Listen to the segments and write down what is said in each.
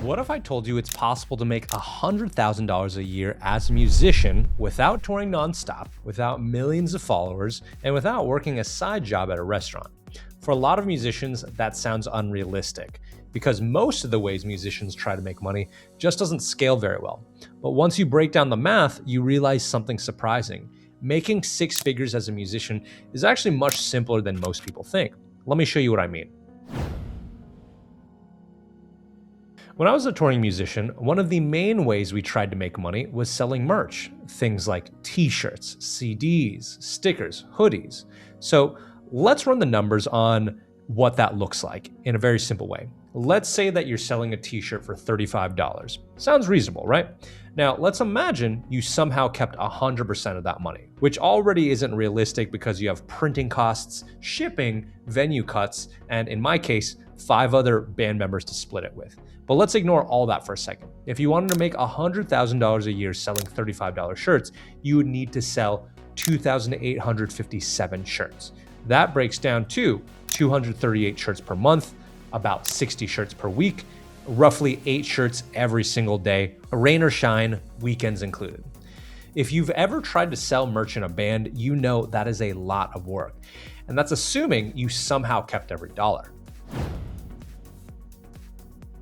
What if I told you it's possible to make $100,000 a year as a musician without touring nonstop, without millions of followers, and without working a side job at a restaurant? For a lot of musicians, that sounds unrealistic because most of the ways musicians try to make money just doesn't scale very well. But once you break down the math, you realize something surprising. Making six figures as a musician is actually much simpler than most people think. Let me show you what I mean. When I was a touring musician, one of the main ways we tried to make money was selling merch. Things like t-shirts, CDs, stickers, hoodies. So let's run the numbers on what that looks like in a very simple way. Let's say that you're selling a t-shirt for $35. Sounds reasonable, right? Now, let's imagine you somehow kept 100% of that money, which already isn't realistic because you have printing costs, shipping, venue cuts, and in my case, 5 other band members to split it with. But let's ignore all that for a second. If you wanted to make $100,000 a year selling $35 shirts, you would need to sell 2,857 shirts. That breaks down to 238 shirts per month, about 60 shirts per week, roughly 8 shirts every single day, rain or shine, weekends included. If you've ever tried to sell merch in a band, you know that is a lot of work. And that's assuming you somehow kept every dollar.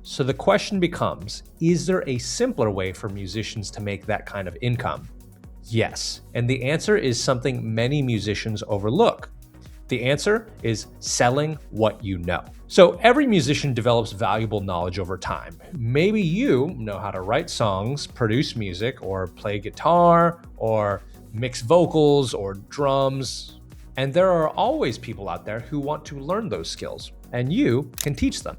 So the question becomes, is there a simpler way for musicians to make that kind of income? Yes, and the answer is something many musicians overlook. The answer is selling what you know. So every musician develops valuable knowledge over time. Maybe you know how to write songs, produce music, or play guitar, or mix vocals or drums. And there are always people out there who want to learn those skills, and you can teach them.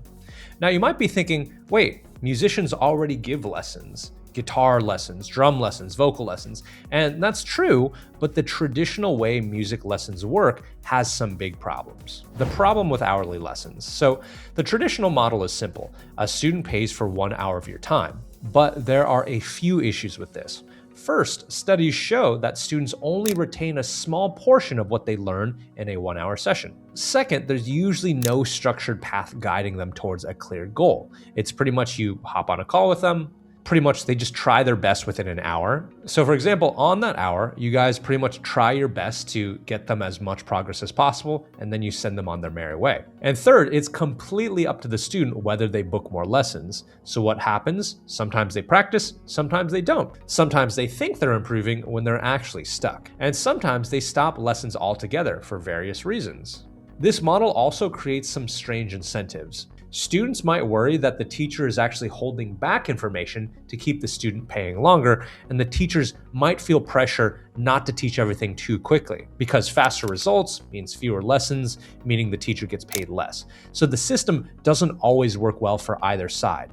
Now you might be thinking, wait, musicians already give lessons, guitar lessons, drum lessons, vocal lessons, and that's true, but the traditional way music lessons work has some big problems. The problem with hourly lessons. So the traditional model is simple. A student pays for 1 hour of your time, but there are a few issues with this. First, studies show that students only retain a small portion of what they learn in a 1-hour session. Second, there's usually no structured path guiding them towards a clear goal. It's pretty much you hop on a call with them, pretty much they just try their best within an hour. So for example, on that hour, you guys pretty much try your best to get them as much progress as possible, and then you send them on their merry way. And third, it's completely up to the student whether they book more lessons. So what happens? Sometimes they practice, sometimes they don't. Sometimes they think they're improving when they're actually stuck. And sometimes they stop lessons altogether for various reasons. This model also creates some strange incentives. Students might worry that the teacher is actually holding back information to keep the student paying longer, and the teachers might feel pressure not to teach everything too quickly, because faster results means fewer lessons, meaning the teacher gets paid less. So the system doesn't always work well for either side,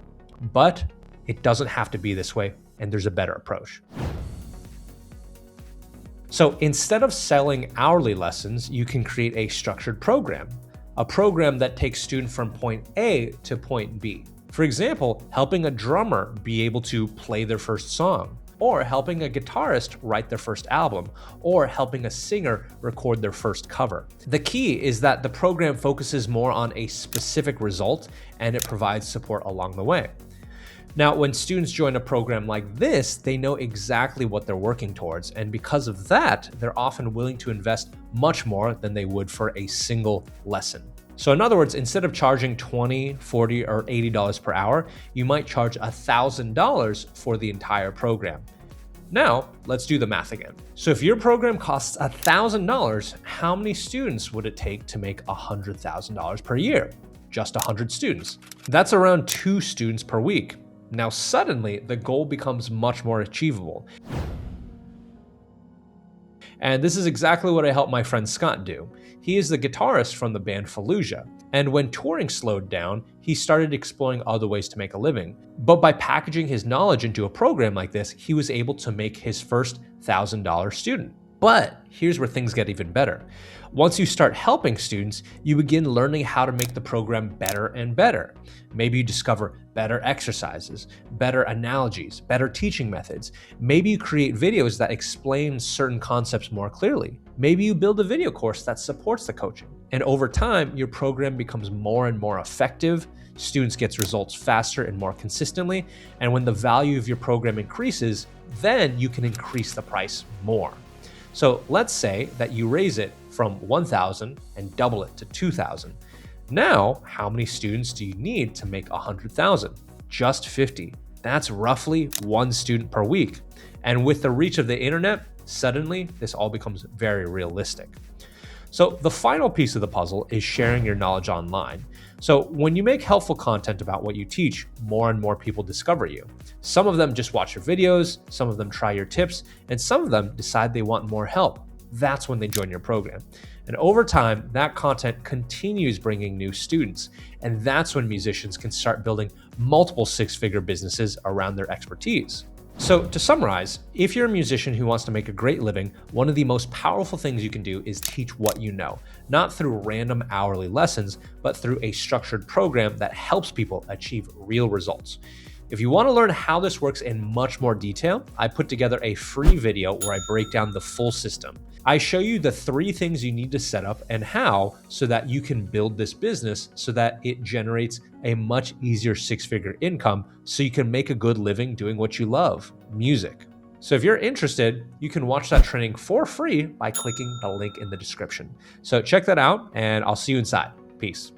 but it doesn't have to be this way, and there's a better approach. So instead of selling hourly lessons, you can create a structured program. A program that takes students from point A to point B. For example, helping a drummer be able to play their first song, or helping a guitarist write their first album, or helping a singer record their first cover. The key is that the program focuses more on a specific result and it provides support along the way. Now, when students join a program like this, they know exactly what they're working towards, and because of that, they're often willing to invest much more than they would for a single lesson. So in other words, instead of charging $20, $40, or $80 per hour, you might charge $1,000 for the entire program. Now, let's do the math again. So if your program costs $1,000, how many students would it take to make $100,000 per year? Just 100 students. That's around 2 students per week. Now suddenly, the goal becomes much more achievable. And this is exactly what I helped my friend Scott do. He is the guitarist from the band Fallujah. And when touring slowed down, he started exploring other ways to make a living. But by packaging his knowledge into a program like this, he was able to make his first $1,000 student. But here's where things get even better. Once you start helping students, you begin learning how to make the program better and better. Maybe you discover better exercises, better analogies, better teaching methods. Maybe you create videos that explain certain concepts more clearly. Maybe you build a video course that supports the coaching. And over time, your program becomes more and more effective. students gets results faster and more consistently. And when the value of your program increases, then you can increase the price more. So let's say that you raise it from 1,000 and double it to 2,000. Now, how many students do you need to make 100,000? Just 50. That's roughly 1 student per week. And with the reach of the internet, suddenly this all becomes very realistic. So the final piece of the puzzle is sharing your knowledge online. So when you make helpful content about what you teach, more and more people discover you. Some of them just watch your videos, some of them try your tips, and some of them decide they want more help. That's when they join your program. And over time, that content continues bringing new students. And that's when musicians can start building multiple 6-figure businesses around their expertise. So to summarize, if you're a musician who wants to make a great living, one of the most powerful things you can do is teach what you know, not through random hourly lessons, but through a structured program that helps people achieve real results. If you want to learn how this works in much more detail, I put together a free video where I break down the full system. I show you the 3 things you need to set up and how so that you can build this business so that it generates a much easier 6-figure income so you can make a good living doing what you love, music. So if you're interested, you can watch that training for free by clicking the link in the description. So check that out and I'll see you inside. Peace.